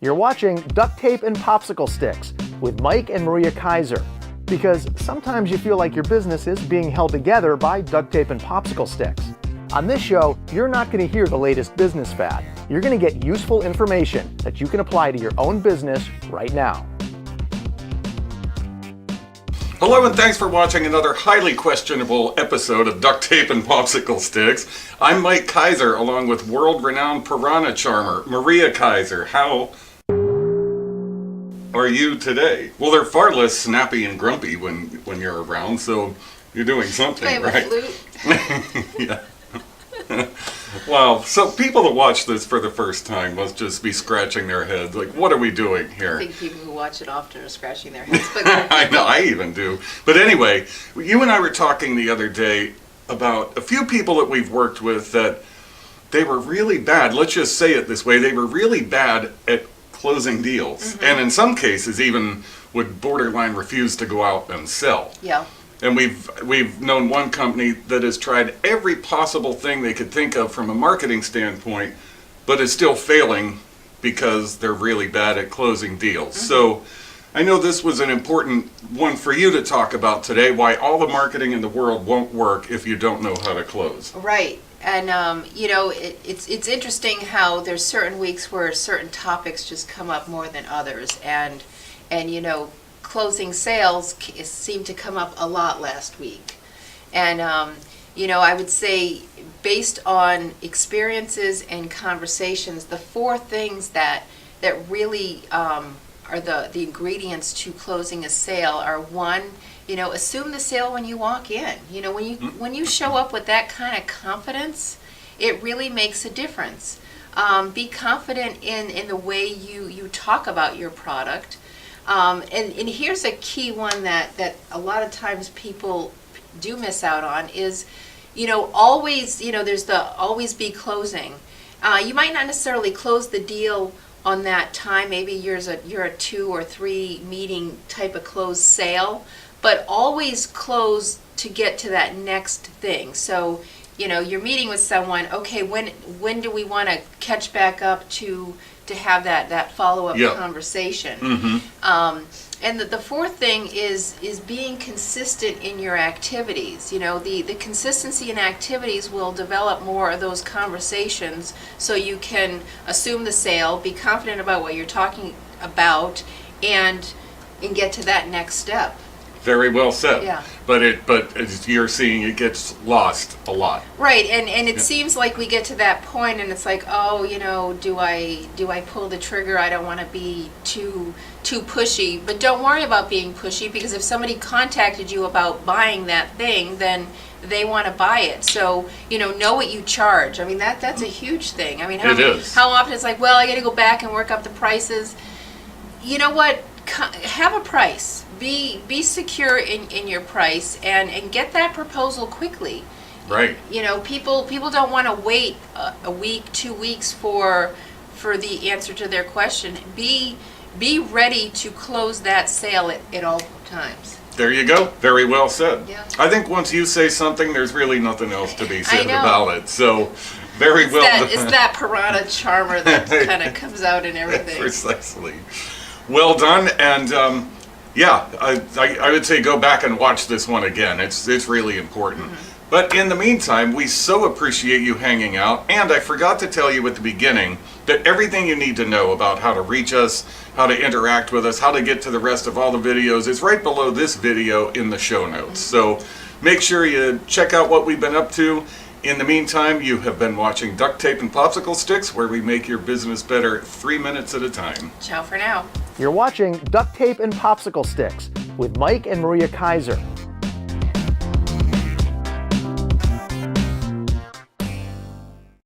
You're watching Duct Tape and Popsicle Sticks with Mike and Maria Keiser. Because sometimes you feel like your business is being held together by duct tape and popsicle sticks. On this show, you're not going to hear the latest business fad. You're going to get useful information that you can apply to your own business right now. Hello and thanks for watching another highly questionable episode of Duct Tape and Popsicle Sticks. I'm Mike Keiser along with world-renowned piranha charmer Maria Keiser. How are you today? Well, they're far less snappy and grumpy when you're around, so you're doing something, right? Flute. Yeah. Wow, so people that watch this for the first time must just be scratching their heads, like, what are we doing here? I think people who watch it often are scratching their heads. But I know, I even do. But anyway, you and I were talking the other day about a few people that we've worked with that they were really bad, let's just say it this way, they were really bad at closing deals. Mm-hmm. And in some cases even would borderline refuse to go out and sell. Yeah. And we've known one company that has tried every possible thing they could think of from a marketing standpoint, but is still failing because they're really bad at closing deals. Mm-hmm. So I know this was an important one for you to talk about today, why all the marketing in the world won't work if you don't know how to close. Right. And, it's interesting how there's certain weeks where certain topics just come up more than others. And closing sales seemed to come up a lot last week. And, I would say based on experiences and conversations, the four things that really are the ingredients to closing a sale are: one, assume the sale when you walk in. When you show up with that kind of confidence, it really makes a difference. Be confident in the way you talk about your product. And here's a key one that a lot of times people do miss out on is, always, there's the always be closing. You might not necessarily close the deal on that time. Maybe you're a 2 or 3 meeting type of closed sale, but always close to get to that next thing. So, you're meeting with someone. Okay, when do we want to catch back up to have that follow-up conversation? Mm-hmm. And the fourth thing is being consistent in your activities. The consistency in activities will develop more of those conversations, so you can assume the sale, be confident about what you're talking about, and get to that next step. Very well said. Yeah. But as you're seeing, it gets lost a lot. Right, and it seems like we get to that point, and it's like, oh, do I pull the trigger? I don't want to be too pushy. But don't worry about being pushy, because if somebody contacted you about buying that thing, then they want to buy it. So know what you charge. I mean, that's a huge thing. I mean, how often it's like, well, I got to go back and work up the prices. You know what? Have a price. Be secure in your price and get that proposal quickly. Right. People don't want to wait a week, 2 weeks for the answer to their question. Be ready to close that sale at all times. There you go. Very well said. Yeah. I think once you say something, there's really nothing else to be said about it. So, very well done. It's that piranha charmer that kind of comes out in everything. Precisely. Well done, and I would say go back and watch this one again. It's really important. Mm-hmm. But in the meantime, we so appreciate you hanging out, and I forgot to tell you at the beginning that everything you need to know about how to reach us, how to interact with us, how to get to the rest of all the videos is right below this video in the show notes. So make sure you check out what we've been up to. In the meantime, you have been watching Duct Tape and Popsicle Sticks, where we make your business better 3 minutes at a time. Ciao for now. You're watching Duct Tape and Popsicle Sticks with Mike and Maria Keiser.